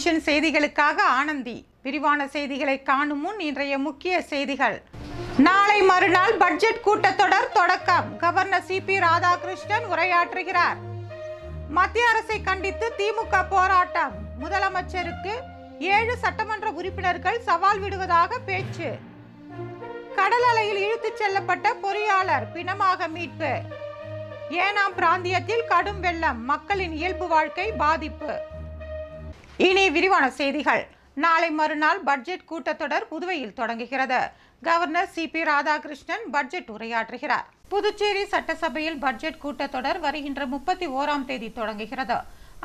Vision செய்திகளுக்காக ஆனந்தி. விரிவான செய்திகளை காணும் முன் இன்றைய முக்கிய செய்திகள். நாளை மறுநாள் பட்ஜெட் கூட்டத்தொடர் தொடக்கம். கவர்னர் சிபி ராதாகிருஷ்ணன் உரையாற்றுகிறார். மத்திய அரசை கண்டித்து திமுக போராட்டம். முதலமைச்சருக்கு 7 சட்டமன்ற உறுப்பினர்கள் சவால் விடுவதாக பேச்சு. கடல் அலையில் இழுத்துச் செல்லப்பட்ட பொறியாளர் பிணமாக மீட்பு. ஏனாம் பிராந்தியத்தில் கடும் வெள்ளம், மக்களின் இயல்பு வாழ்க்கை பாதிப்பு. இனி விரிவான செய்திகள். நாளை மறுநாள் பட்ஜெட் கூட்டத்தொடர் புதுவையில் தொடங்குகிறது. கவர்னர் சிபி ராதாகிருஷ்ணன் பட்ஜெட் உரையாற்றுகிறார். புதுச்சேரி சட்டசபையில் பட்ஜெட் கூட்டத்தொடர் வருகின்ற 31ஆம் தேதி தொடங்குகிறது.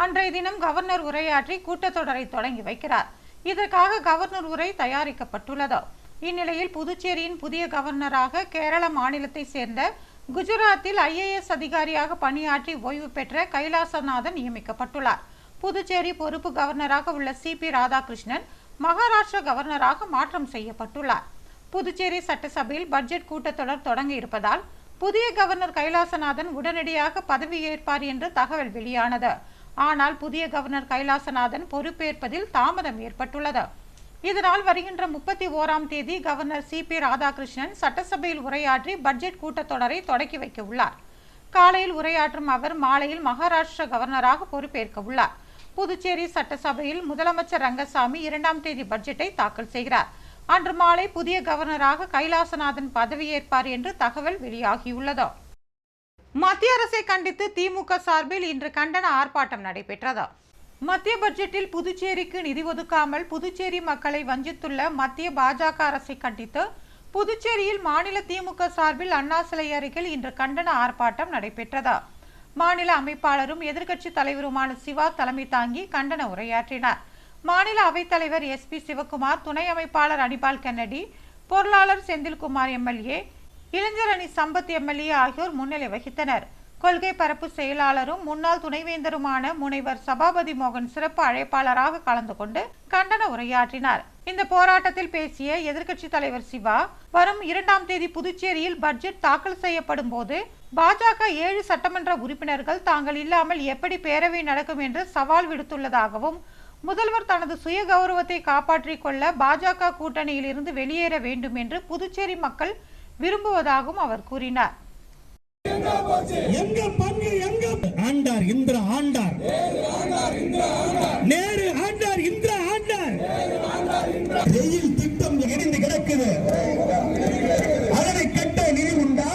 அன்றைய தினம் கவர்னர் உரையாற்றி கூட்டத்தொடரை தொடங்கி வைக்கிறார். இதற்காக கவர்னர் உரை தயாரிக்கப்பட்டுள்ளது. இந்நிலையில் புதுச்சேரியின் புதிய கவர்னராக கேரள மாநிலத்தை சேர்ந்த குஜராத்தில் IAS அதிகாரியாக பணியாற்றி ஓய்வு பெற்ற கைலாசநாதன் நியமிக்கப்பட்டுள்ளார். புதுச்சேரி பொறுப்பு கவர்னராக உள்ள சிபி ராதாகிருஷ்ணன் மகாராஷ்டிரா கவர்னராக மாற்றம் செய்யப்பட்டுள்ளார். புதுச்சேரி சட்டசபையில் பட்ஜெட் கூட்டத்தொடர் தொடங்க இருப்பதால் புதிய கவர்னர் கைலாசநாதன் உடனடியாக பதவியேற்பார் என்று தகவல் வெளியானது. ஆனால் புதிய கவர்னர் கைலாசநாதன் பொறுப்பேற்பதில் தாமதம் ஏற்பட்டுள்ளது. இதனால் வருகின்ற 31ஆம் தேதி கவர்னர் சிபி ராதாகிருஷ்ணன் சட்டசபையில் உரையாற்றி பட்ஜெட் கூட்டத்தொடரை தொடக்கி வைக்க உள்ளார். காலையில் உரையாற்றும் அவர் மாலையில் மகாராஷ்டிரா கவர்னராக பொறுப்பேற்க உள்ளார். புதுச்சேரி சட்டசபையில் முதலமைச்சர் ரங்கசாமி 2ஆம் தேதி பட்ஜெட்டை தாக்கல் செய்கிறார். அன்று மாலை புதிய கவர்னராக கைலாசநாதன் பதவியேற்பார் என்று தகவல் வெளியாகியுள்ளது. மத்திய அரசை கண்டித்து திமுக சார்பில் இன்று கண்டன ஆர்ப்பாட்டம் நடைபெற்றது. மத்திய பட்ஜெட்டில் புதுச்சேரிக்கு நிதி ஒதுக்காமல் புதுச்சேரி மக்களை வஞ்சித்துள்ள மத்திய பாஜக அரசை கண்டித்து புதுச்சேரியில் மாநில திமுக சார்பில் அண்ணா சிலை அருகில் இன்று கண்டன ஆர்ப்பாட்டம் நடைபெற்றது. மாநில அமைப்பாளரும் எதிர்க்கட்சி தலைவருமான சிவா தலைமை தாங்கி கண்டன உரையாற்றினார். மாநில அவைத்தலைவர் SP சிவகுமார், துணை அமைப்பாளர் அனிபால் கென்னடி, பொருளாளர் செந்தில்குமார் MLA, இளைஞர் அணி சம்பத் MLA ஆகியோர் முன்னிலை வகித்தனர். கொள்கை பரப்பு செயலாளரும் முன்னாள் துணைவேந்தருமான முனைவர் சபாபதி மோகன் சிறப்பு அழைப்பாளராக கலந்து கொண்டு கண்டன உரையாற்றினார். இந்த போராட்டத்தில் பேசிய எதிர்க்கட்சி தலைவர் சிவா, வரும் 2ஆம் தேதி புதுச்சேரியில் பட்ஜெட் தாக்கல் செய்யப்படும் போது பாஜக 7 சட்டமன்ற உறுப்பினர்கள் தாங்கள் இல்லாமல் எப்படி பேரவை நடக்கும் என்று சவால் விடுத்துள்ளதாகவும், முதல்வர் தனது சுய கௌரவத்தை காப்பாற்றிக் கொள்ள பாஜக கூட்டணியில் இருந்து வெளியேற வேண்டும் என்று புதுச்சேரி மக்கள் விரும்புவதாகவும் அவர் கூறினார். ஆண்டார் இந்திரா ஆண்டார், நேரு ஆண்டார், இந்திரா ஆண்டார். ரயில் திட்டம் எரிந்து கிடக்குது. அதனை கட்ட நிதி உண்டா?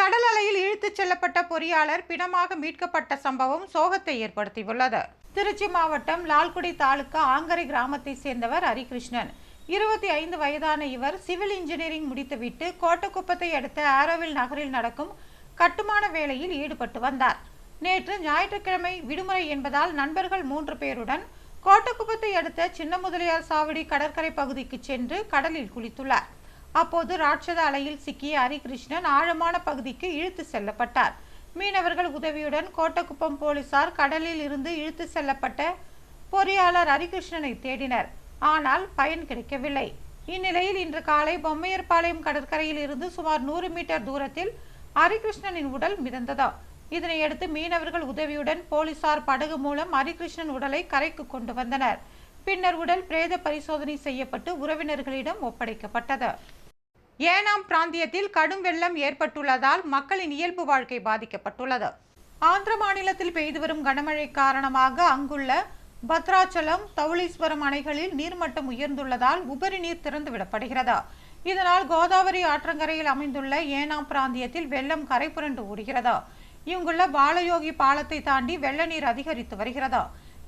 கடல் அலையில் இழுத்துச் செல்லப்பட்ட பொறியாளர் பிணமாக மீட்கப்பட்ட சம்பவம் சோகத்தை ஏற்படுத்தியுள்ளது. திருச்சி மாவட்டம் லால்குடி தாலுகா ஆங்கரை கிராமத்தை சேர்ந்தவர் ஹரிகிருஷ்ணன். 25 வயதான இவர் சிவில் இன்ஜினியரிங் முடித்துவிட்டு கோட்டக்குப்பத்தை அடுத்த ஆரோவில் நகரில் நடக்கும் கட்டுமான வேலையில் ஈடுபட்டு வந்தார். நேற்று ஞாயிற்றுக்கிழமை விடுமுறை என்பதால் நண்பர்கள் 3 பேருடன் கோட்டக்குப்பத்தை அடுத்த சின்ன முதலியார் சாவடி கடற்கரை பகுதிக்கு சென்று கடலில் குளித்துள்ளார். அப்போது ராட்சத அலையில் சிக்கிய ஹரிகிருஷ்ணன் ஆழமான பகுதிக்கு இழுத்து செல்லப்பட்டார். மீனவர்கள் உதவியுடன் கோட்டக்குப்பம் போலீசார் கடலில் இருந்து இழுத்து செல்லப்பட்ட பொறியாளர் ஹரிகிருஷ்ணனை தேடினர். ஆனால் பயன் கிடைக்கவில்லை. இந்நிலையில் இன்று காலை பொம்மையர்பாளையம் கடற்கரையில் இருந்து சுமார் 100 மீட்டர் தூரத்தில் ஹரிகிருஷ்ணனின் உடல் மிதந்தது. இதனையடுத்து மீனவர்கள் உதவியுடன் போலீசார் படகு மூலம் ஹரிகிருஷ்ணன் உடலை கரைக்கு கொண்டு வந்தனர். பின்னர் உடல் பிரேத பரிசோதனை செய்யப்பட்டு உறவினர்களிடம் ஒப்படைக்கப்பட்டது. ஏனாம் பிராந்தியத்தில் கடும் வெள்ளம் ஏற்பட்டுள்ளதால் மக்களின் இயல்பு வாழ்க்கை பாதிக்கப்பட்டுள்ளது. ஆந்திர மாநிலத்தில் பெய்து வரும் கனமழை காரணமாக அங்குள்ள பத்ராச்சலம், தவுளீஸ்வரம் அணைகளில் நீர்மட்டம் உயர்ந்துள்ளதால் உபரி நீர் திறந்து விடப்படுகிறது. இதனால் கோதாவரி ஆற்றங்கரையில் அமைந்துள்ள ஏனாம் பிராந்தியத்தில் வெள்ளம் கரை புரண்டு ஓடுகிறது. இங்குள்ள பாலயோகி பாலத்தை தாண்டி வெள்ள நீர் அதிகரித்து வருகிறது.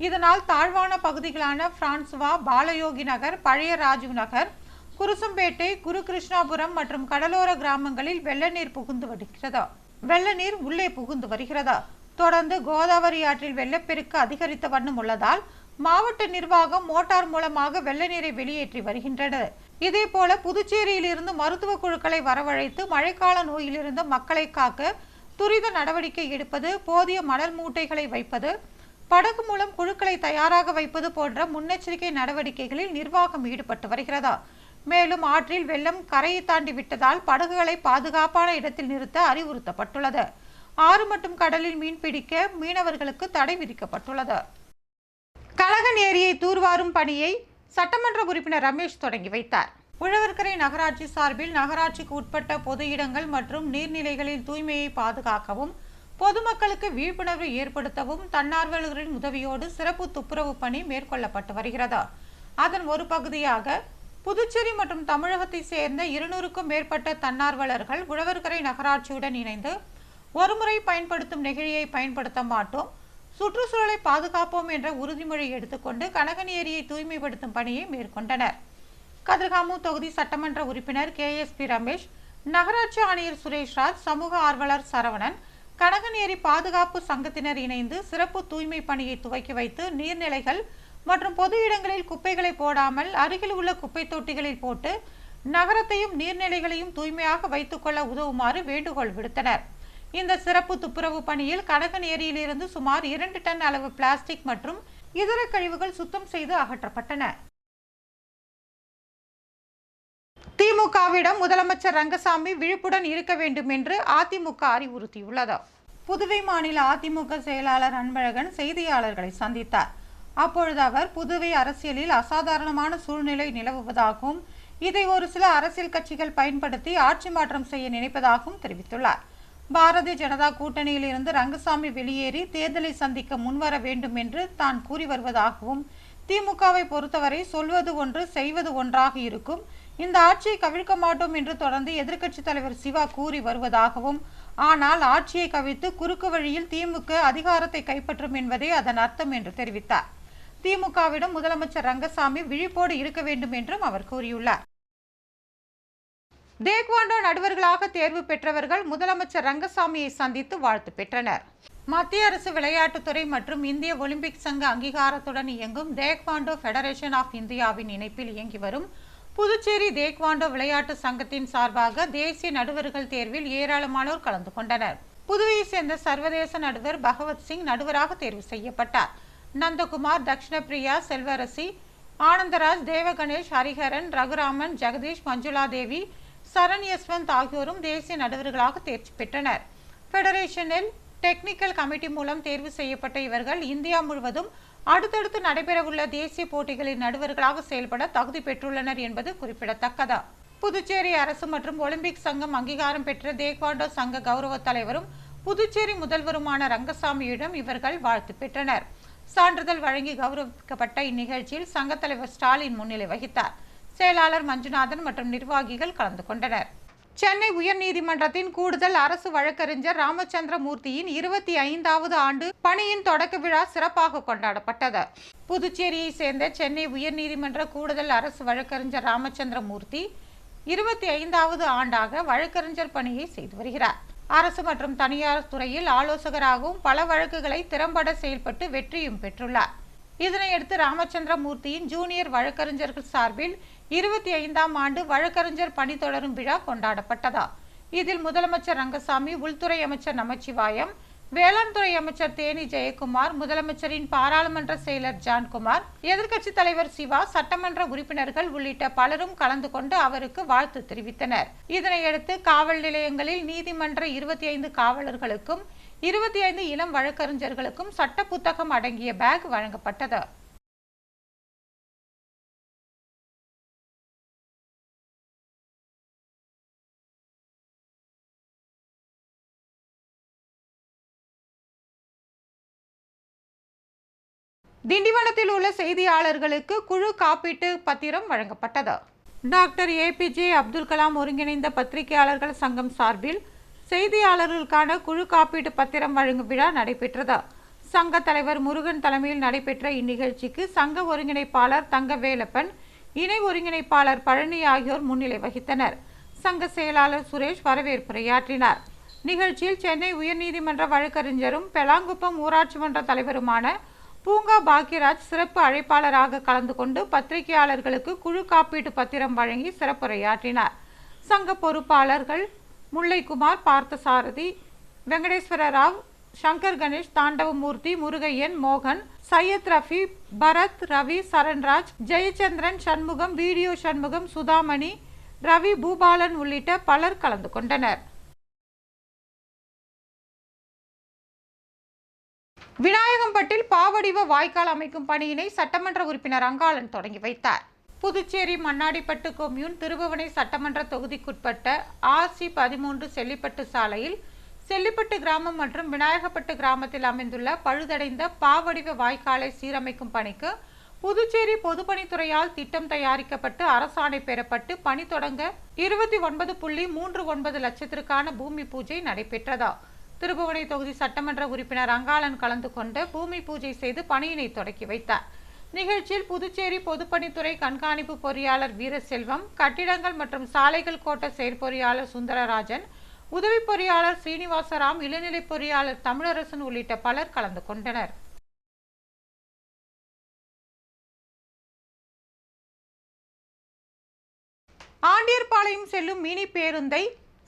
இதனால் தாழ்வான பகுதிகளான பிரான்சுவா, பாலயோகி நகர், பழைய ராஜீவ் நகர், குருசம்பேட்டை, குரு கிருஷ்ணாபுரம் மற்றும் கடலோர கிராமங்களில் வெள்ள நீர் புகுந்து வருகிறது. வெள்ள நீர் உள்ளே புகுந்து வருகிறது. தொடர்ந்து கோதாவரி ஆற்றில் வெள்ளப்பெருக்கு அதிகரித்த வண்ணம் உள்ளதால் மாவட்ட நிர்வாகம் மோட்டார் மூலமாக வெள்ள நீரை வெளியேற்றி வருகின்றனர். இதேபோல புதுச்சேரியில் இருந்து மருத்துவ குழுக்களை வரவழைத்து மழைக்கால நோயிலிருந்து மக்களை காக்க துரித நடவடிக்கை எடுப்பது, போதிய மணல் மூட்டைகளை வைப்பது, படகு மூலம் குழுக்களை தயாராக வைப்பது போன்ற முன்னெச்சரிக்கை நடவடிக்கைகளில் நிர்வாகம் ஈடுபட்டு வருகிறது. மேலும் ஆற்றில் வெள்ளம் கரையை தாண்டி விட்டதால் படகுகளை பாதுகாப்பான இடத்தில் நிறுத்த அறிவுறுத்தப்பட்டுள்ளது. ஆறு மற்றும் கடலில் மீன்பிடிக்க மீனவர்களுக்கு தடை விதிக்கப்பட்டுள்ளது. கழகன் ஏரியை தூர்வாரும் பணியை சட்டமன்ற உறுப்பினர் ரமேஷ் தொடங்கி வைத்தார். உழவர்கரை நகராட்சி சார்பில் நகராட்சிக்கு உட்பட்ட பொது இடங்கள் மற்றும் நீர்நிலைகளில் தூய்மையை பாதுகாக்கவும் பொதுமக்களுக்கு விழிப்புணர்வு ஏற்படுத்தவும் தன்னார்வலர்களின் உதவியோடு சிறப்பு துப்புரவு பணி மேற்கொள்ளப்பட்டு வருகிறது. அதன் ஒரு பகுதியாக புதுச்சேரி மற்றும் தமிழகத்தை சேர்ந்த 200க்கும் மேற்பட்ட தன்னார்வலர்கள் உழவர்கரை நகராட்சியுடன் இணைந்து ஒருமுறை பயன்படுத்தும் நெகிழியை பயன்படுத்த மாட்டோம், சுற்றுச்சூழலை பாதுகாப்போம் என்ற உறுதிமொழி எடுத்துக்கொண்டு கனகன் ஏரியை தூய்மைப்படுத்தும் பணியை மேற்கொண்டனர். கதிர்காமூர் தொகுதி சட்டமன்ற உறுப்பினர் KSP ரமேஷ், நகராட்சி ஆணையர் சுரேஷ்ராஜ், சமூக ஆர்வலர் சரவணன், கனகன் ஏரி பாதுகாப்பு சங்கத்தினர் இணைந்து சிறப்பு தூய்மை பணியை துவக்கி வைத்து நீர்நிலைகள் மற்றும் பொது இடங்களில் குப்பைகளை போடாமல் அருகில் உள்ள குப்பை தொட்டிகளில் போட்டு நகரத்தையும் நீர்நிலைகளையும் தூய்மையாக வைத்துக் கொள்ள உதவுமாறு வேண்டுகோள் விடுத்தனர். இந்த சிறப்பு துப்புரவு பணியில் கனகன் ஏரியிலிருந்து சுமார் 2 டன் அளவு பிளாஸ்டிக் மற்றும் இதர கழிவுகள் சுத்தம் செய்து அகற்றப்பட்டன. திமுகவிடம் முதலமைச்சர் ரங்கசாமி விழிப்புடன் இருக்க வேண்டும் என்று அதிமுக அறிவுறுத்தியுள்ளது. புதுவை மாநில அதிமுக செயலாளர் அன்பழகன் செய்தியாளர்களை சந்தித்தார். அப்பொழுது அவர் புதுவை அரசியலில் அசாதாரணமான சூழ்நிலை நிலவுவதாகவும் இதை ஒரு சில அரசியல் கட்சிகள் பயன்படுத்தி ஆட்சி மாற்றம் செய்ய நினைப்பதாகவும் தெரிவித்துள்ளார். பாரதிய ஜனதா கூட்டணியில் இருந்து ரங்கசாமி வெளியேறி தேர்தலை சந்திக்க முன்வர வேண்டும் என்று தான் கூறி வருவதாகவும் திமுகவை பொறுத்தவரை சொல்வது ஒன்று செய்வது ஒன்றாக இருக்கும், இந்த ஆட்சியை கவிழ்க்க மாட்டோம் என்று தொடர்ந்து எதிர்க்கட்சி தலைவர் சிவா கூறி வருவதாகவும், ஆனால் ஆட்சியை கவிழ்த்து குறுக்கு வழியில் திமுக அதிகாரத்தை கைப்பற்றும் என்பதே அதன் அர்த்தம் என்று தெரிவித்தார். திமுகவிடம் முதலமைச்சர் ரங்கசாமி விழிப்போடு இருக்க வேண்டும் என்றும் அவர் கூறியுள்ளார். தேக்வாண்டோ நடுவர்களாக தேர்வு பெற்றவர்கள் முதலமைச்சர் ரங்கசாமியை சந்தித்து வாழ்த்து பெற்றனர். மத்திய அரசு விளையாட்டுத்துறை மற்றும் இந்திய ஒலிம்பிக் சங்க அங்கீகாரத்துடன் இயங்கும் தேக்வாண்டோ ஃபெடரேஷன் ஆஃப் இந்தியாவின் இணைப்பில் இயங்கி வரும் புதுச்சேரி தேக்வாண்டோ விளையாட்டு சங்கத்தின் சார்பாக தேசிய நடுவர்கள் தேர்வில் ஏராளமானோர் கலந்து கொண்டனர். புதுவையை சேர்ந்த சர்வதேச நடுவர் பகவத் சிங் நடுவராக தேர்வு செய்யப்பட்டார். நந்தகுமார், தக்ஷணப்பிரியா, செல்வரசி, ஆனந்தராஜ், தேவகணேஷ், ஹரிஹரன், ரகுராமன், ஜெகதீஷ், மஞ்சுளா தேவி, சரண் யஸ்வந்த் ஆகியோரும் தேசிய நடுவர்களாக தேர்ச்சி பெற்றனர். ஃபெடரேஷனில் டெக்னிக்கல் கமிட்டி மூலம் தேர்வு செய்யப்பட்ட இவர்கள் இந்தியா முழுவதும் அடுத்தடுத்து நடைபெறவுள்ள தேசிய போட்டிகளின் நடுவர்களாக செயல்பட தகுதி பெற்றுள்ளனர் என்பது குறிப்பிடத்தக்கது. புதுச்சேரி அரசு மற்றும் ஒலிம்பிக் சங்கம் அங்கீகாரம் பெற்ற தேக்வாண்டோ சங்க கௌரவ தலைவரும் புதுச்சேரி முதல்வருமான ரங்கசாமியிடம் இவர்கள் வாழ்த்து பெற்றனர். சான்றிதழ் வழங்கி கௌரவிக்கப்பட்ட இந்நிகழ்ச்சியில் சங்க தலைவர் ஸ்டாலின் முன்னிலை வகித்தார். செயலாளர் மஞ்சுநாதன் மற்றும் நிர்வாகிகள் கலந்து கொண்டனர். சென்னை உயர்நீதிமன்றத்தின் கூடுதல் அரசு வழக்கறிஞர் ராமச்சந்திர மூர்த்தியின் 25வது ஆண்டு பணியின் தொடக்க விழா சிறப்பாக கொண்டாடப்பட்டது. புதுச்சேரியை சேர்ந்த சென்னை உயர்நீதிமன்ற கூடுதல் அரசு வழக்கறிஞர் ராமச்சந்திர மூர்த்தி 25வது ஆண்டாக வழக்கறிஞர் பணியை செய்து வருகிறார். அரசு மற்றும் தனியார் துறையில் ஆலோசகராகவும் பல வழக்குகளை திறம்பட செயல்பட்டு வெற்றியும் பெற்றுள்ளார். இதனையடுத்து ராமச்சந்திர மூர்த்தியின் ஜூனியர் வழக்கறிஞர்கள் சார்பில் 25ஆம் ஆண்டு வழக்கறிஞர் பணி தொடரும் விழா கொண்டாடப்பட்டதா. இதில் முதலமைச்சர் ரங்கசாமி, உள்துறை அமைச்சர் நமச்சிவாயம், வேளாண் துறை அமைச்சர் தேனி ஜெயக்குமார், முதலமைச்சரின் பாராளுமன்ற செயலர் ஜான்குமார், எதிர்க்கட்சி தலைவர் சிவா, சட்டமன்ற உறுப்பினர்கள் உள்ளிட்ட பலரும் கலந்து கொண்டு அவருக்கு வாழ்த்து தெரிவித்தனர். இதனையடுத்து காவல் நிலையங்களில் நீதிமன்ற 25 காவலர்களுக்கும் 25 இளம் வழக்கறிஞர்களுக்கும் சட்ட புத்தகம் அடங்கிய பேக் வழங்கப்பட்டது. திண்டிவனத்தில் உள்ள செய்தியாளர்களுக்கு குழு காப்பீட்டு பத்திரம் வழங்கப்பட்டது. டாக்டர் APJ அப்துல் கலாம் ஒருங்கிணைந்த பத்திரிகையாளர்கள் சங்கம் சார்பில் செய்தியாளர்களுக்கான குழு காப்பீட்டு பத்திரம் வழங்கும் விழா நடைபெற்றது. சங்க தலைவர் முருகன் தலைமையில் நடைபெற்ற இந்நிகழ்ச்சிக்கு சங்க ஒருங்கிணைப்பாளர் தங்கவேலப்பன், இணை ஒருங்கிணைப்பாளர் பழனி ஆகியோர் முன்னிலை வகித்தனர். சங்க செயலாளர் சுரேஷ் வரவேற்புரையாற்றினார். நிகழ்ச்சியில் சென்னை உயர்நீதிமன்ற வழக்கறிஞரும் பெலாங்குப்பம் ஊராட்சி மன்ற தலைவருமான பூங்கா பாக்யராஜ் சிறப்பு அழைப்பாளராக கலந்து கொண்டு பத்திரிகையாளர்களுக்கு குழு காப்பீட்டு பத்திரம் வழங்கி சிறப்புரையாற்றினார். சங்க பொறுப்பாளர்கள் முல்லைக்குமார், பார்த்தசாரதி, வெங்கடேஸ்வர ராவ், சங்கர் கணேஷ், தாண்டவமூர்த்தி, முருகையன், மோகன், சையத் ரஃபி, பரத், ரவி, சரண்ராஜ், ஜெயச்சந்திரன், சண்முகம், வீடியோ சண்முகம், சுதாமணி, ரவி, பூபாலன் உள்ளிட்ட பலர் கலந்து கொண்டனர். விநாயகம்பட்டில் பாவடிவ வாய்க்கால் அமைக்கும் பணியினை சட்டமன்ற உறுப்பினர் அங்காளன் தொடங்கி வைத்தார். புதுச்சேரி மண்ணாடிப்பட்டு கொம்யூன் திருபுவனை சட்டமன்ற தொகுதிக்குட்பட்ட RC13 செல்லிப்பட்டு சாலையில் செல்லிப்பட்டு கிராமம் மற்றும் விநாயகப்பட்டு கிராமத்தில் அமைந்துள்ள பழுதடைந்த பாவடிவ வாய்க்காலை சீரமைக்கும் பணிக்கு புதுச்சேரி பொதுப்பணித்துறையால் திட்டம் தயாரிக்கப்பட்டு அரசாணை பெறப்பட்டு பணி தொடங்க 29.39 லட்சத்திற்கான பூமி பூஜை நடைபெற்றதா. திருபுவனை தொகுதி சட்டமன்ற உறுப்பினர் அங்காளன் கலந்து கொண்டு பூமி பூஜை செய்து பணியினை தொடக்கி வைத்தார். நிகழ்ச்சியில் புதுச்சேரி பொதுப்பணித்துறை கண்காணிப்பு பொறியாளர் வீரசெல்வம், கட்டிடங்கள் மற்றும் சாலைகள் கோட்ட செயற்பொறியாளர் சுந்தரராஜன், உதவி பொறியாளர் ஸ்ரீனிவாசராம், இளநிலை பொறியாளர் தமிழரசன் உள்ளிட்ட பலர் கலந்து கொண்டனர். ஆண்டியர்பாளையம் செல்லும் மினி பேருந்தை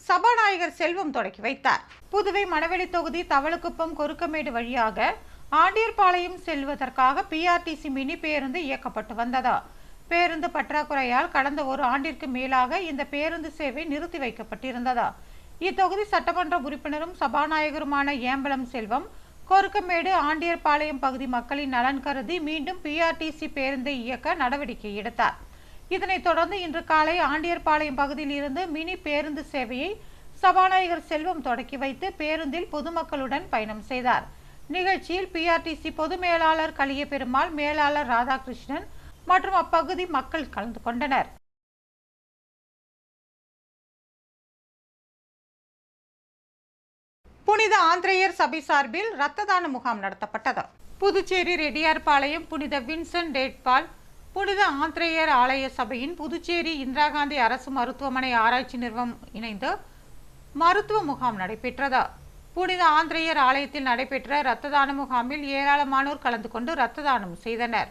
சபாநாயகர் செல்வம் தொடக்கி வைத்தார். புதுவை மணவெளி தொகுதி தவளக்குப்பம் கொருக்கமேடு வழியாக ஆண்டியர்பாளையம் செல்வதற்காக PRTC மினி பேருந்து இயக்கப்பட்டு வந்ததா. பேருந்து பற்றாக்குறையால் கடந்த ஒரு ஆண்டிற்கு மேலாக இந்த பேருந்து சேவை நிறுத்தி வைக்கப்பட்டிருந்ததா. இத்தொகுதி சட்டமன்ற உறுப்பினரும் சபாநாயகருமான ஏம்பலம் செல்வம் கொருக்கமேடு ஆண்டியர்பாளையம் பகுதி மக்களின் நலன் கருதி மீண்டும் PRTC பேருந்தை இயக்க நடவடிக்கை எடுத்தார். இதனைத் தொடர்ந்து இன்று காலை ஆண்டியர்பாளையம் பகுதியில் இருந்து மினி பேருந்து சேவையை சபாநாயகர் செல்வம் தொடக்கி வைத்து பேருந்தில் பொதுமக்களுடன் பயணம் செய்தார். நிகழ்ச்சியில் PRTC பொது மேலாளர் கலிய பெருமாள், மேலாளர் ராதாகிருஷ்ணன் மற்றும் அப்பகுதி மக்கள் கலந்து கொண்டனர். புனித ஆந்திரேயர் சபை சார்பில் இரத்த தான முகாம் நடத்தப்பட்டது. புதுச்சேரி ரெட்டியார்பாளையம் புனித வின்சென்ட் டேட்பால் புனித ஆந்திரேயர் ஆலய சபையின் புதுச்சேரி இந்திரா காந்தி அரசு மருத்துவமனை ஆராய்ச்சி நிறுவனம் இணைந்து மருத்துவ முகாம் நடைபெற்றது. புனித ஆந்திரேயர் ஆலயத்தில் நடைபெற்ற இரத்த தான முகாமில் ஏராளமானோர் கலந்து கொண்டு இரத்த தானம் செய்தனர்.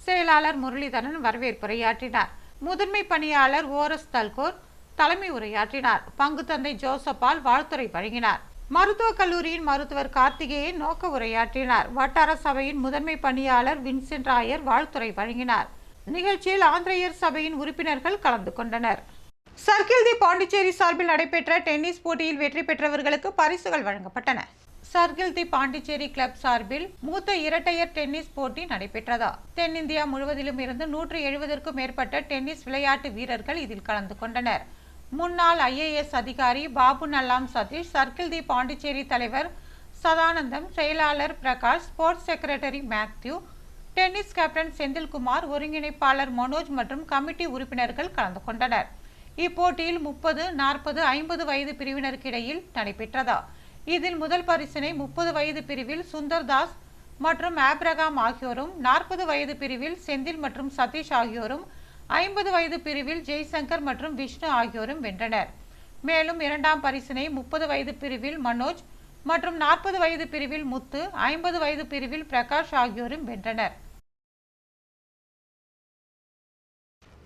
செயலாளர் முரளிதரன் வரவேற்புரையாற்றினார். முதன்மை பணியாளர் ORS தல்கோர் தலைமை உரையாற்றினார். பங்கு தந்தை ஜோசப்பால் வாழ்த்துரை வழங்கினார். மருத்துவக் கல்லூரியின் மருத்துவர் கார்த்திகேயன் நோக்க உரையாற்றினார். வட்டார சபையின் முதன்மை பணியாளர் வின்சென்ட் ராயர் வாழ்த்துரை வழங்கினார். நிகழ்ச்சியில் ஆந்திரேயர் சபையின் உறுப்பினர்கள் கலந்து கொண்டனர். சர்க்கிள் தி பாண்டிச்சேரி சார்பில் நடைபெற்ற டென்னிஸ் போட்டியில் வெற்றி பெற்றவர்களுக்கு பரிசுகள் வழங்கப்பட்டன. சர்க்கிள் தி பாண்டிச்சேரி கிளப் சார்பில் மூத்த இரட்டையர் டென்னிஸ் போட்டி நடைபெற்றதா. தென்னிந்தியா முழுவதிலும் இருந்து 170க்கும் மேற்பட்ட டென்னிஸ் விளையாட்டு வீரர்கள் இதில் கலந்து கொண்டனர். முன்னாள் IAS அதிகாரி பாபு நல்லாம் சதீஷ், சர்க்கிள் தி பாண்டிச்சேரி தலைவர் சதானந்தம், செயலாளர் Prakash, sports secretary Matthew, tennis captain Senthilkumar, ஒருங்கிணைப்பாளர் மனோஜ் மற்றும் கமிட்டி உறுப்பினர்கள் கலந்து கொண்டனர். இப்போட்டியில் 30, 40, 50 வயது பிரிவினருக்கு இடையில் நடைபெற்றதா. இதில் முதல் பரிசினை 30 வயது பிரிவில் சுந்தர்தாஸ் மற்றும் ஆப்ரகாம் ஆகியோரும், 40 வயது பிரிவில் செந்தில் மற்றும் சதீஷ் ஆகியோரும், 50 வயது பிரிவில் ஜெய்சங்கர் மற்றும் விஷ்ணு ஆகியோரும் வென்றனர். மேலும் இரண்டாம் பரிசினை 30 வயது பிரிவில் மனோஜ் மற்றும் 40 வயது பிரிவில் முத்து, 50 வயது பிரிவில் பிரகாஷ் ஆகியோரும் வென்றனர்.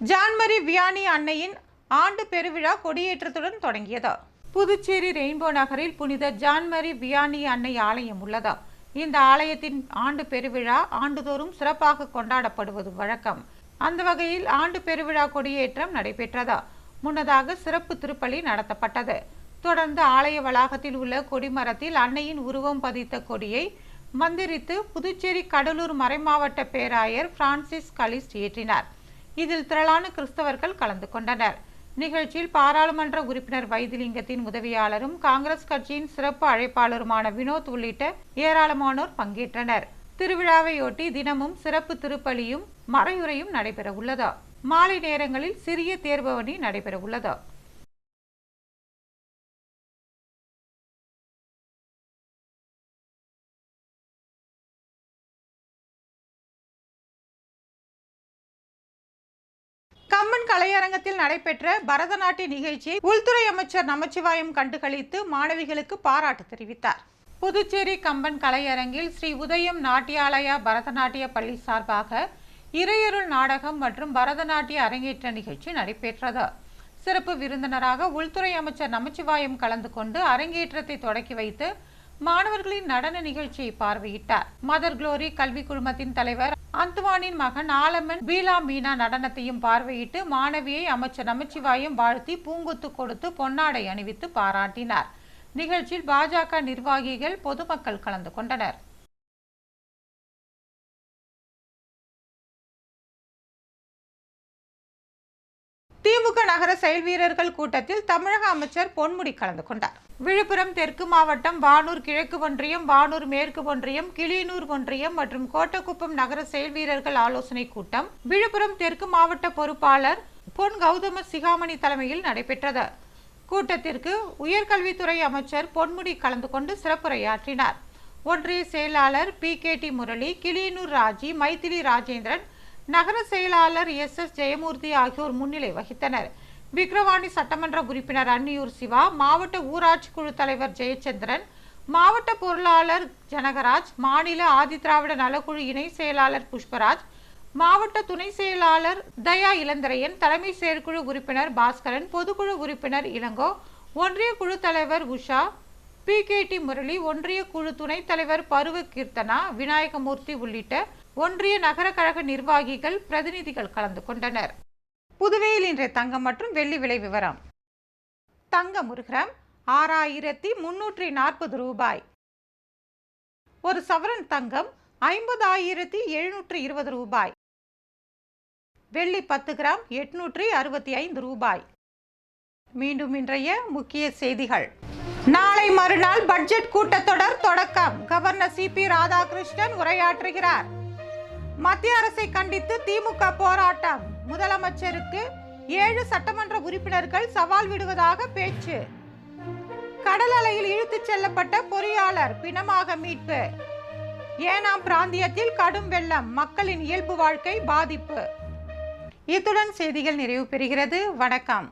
ஜான்மரி வியானி அன்னையின் ஆண்டு பெருவிழா கொடியேற்றத்துடன் தொடங்கியது. புதுச்சேரி ரெயின்போ நகரில் புனித ஜான்மரி வியானி அன்னை ஆலயம் உள்ளது. இந்த ஆலயத்தின் ஆண்டு பெருவிழா ஆண்டுதோறும் சிறப்பாக கொண்டாடப்படுவது வழக்கம். அந்த வகையில் ஆண்டு பெருவிழா கொடியேற்றம் நடைபெற்றது. முன்னதாக சிறப்பு திருப்பலி நடத்தப்பட்டது. தொடர்ந்து ஆலய வளாகத்தில் உள்ள கொடிமரத்தில் அன்னையின் உருவம் பதித்த கொடியை மந்திரித்து புதுச்சேரி கடலூர் மறைமாவட்ட பேராயர் பிரான்சிஸ் கலிஸ்ட் ஏற்றினார். இதில் திரளான கிறிஸ்தவர்கள் கலந்து கொண்டனர். நிகழ்ச்சியில் பாராளுமன்ற உறுப்பினர் வைத்திலிங்கத்தின் உதவியாளரும் காங்கிரஸ் கட்சியின் சிறப்பு அழைப்பாளருமான வினோத் உள்ளிட்ட ஏராளமானோர் பங்கேற்றனர். திருவிழாவையொட்டி தினமும் சிறப்பு திருப்பலியும் மறையுறையும் நடைபெற உள்ளது. மாலை நேரங்களில் சிறிய தேர்பவனி நடைபெற உள்ளது. கம்பன் கலையரங்கத்தில் நடைபெற்ற பரதநாட்டிய நிகழ்ச்சியை உள்துறை அமைச்சர் நமச்சிவாயம் கண்டுகளித்து மாணவிகளுக்கு பாராட்டு தெரிவித்தார். புதுச்சேரி கம்பன் கலையரங்கில் ஸ்ரீ உதயம் நாட்டியாலயா பரதநாட்டிய பள்ளி சார்பாக இறையருள் நாடகம் மற்றும் பரதநாட்டிய அரங்கேற்ற நிகழ்ச்சி நடைபெற்றது. சிறப்பு விருந்தினராக உள்துறை அமைச்சர் நமச்சிவாயம் கலந்து கொண்டு அரங்கேற்றத்தை தொடக்கி வைத்து மாணவர்களின் நடன நிகழ்ச்சியை பார்வையிட்டார். மதர் குளோரி கல்வி குழுமத்தின் தலைவர் அந்துவானின் மகன் ஆலமன் பீலா மீனா நடனத்தையும் பார்வையிட்டு மாணவியை அமைச்சர் நமச்சிவாயம் வாழ்த்தி பூங்குத்து கொடுத்து பொன்னாடை அணிவித்து பாராட்டினார். நிகழ்ச்சியில் பாஜக நிர்வாகிகள், பொதுமக்கள் கலந்து கொண்டனர். திமுக நகர செயல் வீரர்கள் கூட்டத்தில் தமிழக அமைச்சர் பொன்முடி கலந்து கொண்டார். விழுப்புரம் தெற்கு மாவட்டம் வானூர் கிழக்கு ஒன்றியம், வானூர் மேற்கு ஒன்றியம், கிளியனூர் ஒன்றியம் மற்றும் கோட்டக்குப்பம் நகர செயல் வீரர்கள் ஆலோசனை கூட்டம் விழுப்புரம் தெற்கு மாவட்ட பொறுப்பாளர் பொன் கௌதம சிகாமணி தலைமையில் நடைபெற்றது. கூட்டத்திற்கு உயர்கல்வித்துறை அமைச்சர் பொன்முடி கலந்து கொண்டு சிறப்புரையாற்றினார். ஒன்றிய செயலாளர் PKT முரளி, கிளியனூர் ராஜி, மைத்திலி ராஜேந்திரன், நகர செயலாளர் SS ஜெயமூர்த்தி ஆகியோர் முன்னிலை வகித்தனர். விக்கிரவாணி சட்டமன்ற உறுப்பினர் அன்னியூர் சிவா, மாவட்ட ஊராட்சி குழு தலைவர் ஜெயச்சந்திரன், மாவட்ட பொருளாளர் ஜனகராஜ், மாநில ஆதிதிராவிட நலக்குழு இணை செயலாளர் புஷ்பராஜ், மாவட்ட துணை செயலாளர் தயா இளந்திரையன், தலைமை செயற்குழு உறுப்பினர் பாஸ்கரன், பொதுக்குழு உறுப்பினர் இளங்கோ, ஒன்றிய குழு தலைவர் உஷா, PKT முரளி, ஒன்றிய குழு துணைத் தலைவர் பருவ கீர்த்தனா, விநாயகமூர்த்தி உள்ளிட்ட ஒன்றிய நகர கழக நிர்வாகிகள், பிரதிநிதிகள் கலந்து கொண்டனர். புதுவையில் இன்றைய தங்கம் மற்றும் வெள்ளி விலை விவரம். தங்கம் 1 கிராம் 6340 ரூபாய். ஒரு சவரன் தங்கம் 50,720 ரூபாய். வெள்ளி 10 கிராம் 865 ரூபாய். மீண்டும் இன்றைய முக்கிய செய்திகள். நாளை மறுநாள் பட்ஜெட் கூட்டத்தொடர் தொடக்கம். கவர்னர் CP ராதாகிருஷ்ணன் உரையாற்றுகிறார். மத்திய அரசை கண்டித்து திமுக போராட்டம். முதலமைச்சருக்கு 7 சட்டமன்ற உறுப்பினர்கள் சவால் விடுவதாக பேச்சு. கடல் அலையில் இழுத்துச் செல்லப்பட்ட பொறியாளர் பிணமாக மீட்பு. ஏனாம் பிராந்தியத்தில் கடும் வெள்ளம், மக்களின் இயல்பு வாழ்க்கை பாதிப்பு. இத்துடன் செய்திகள் நிறைவு பெறுகிறது. வணக்கம்.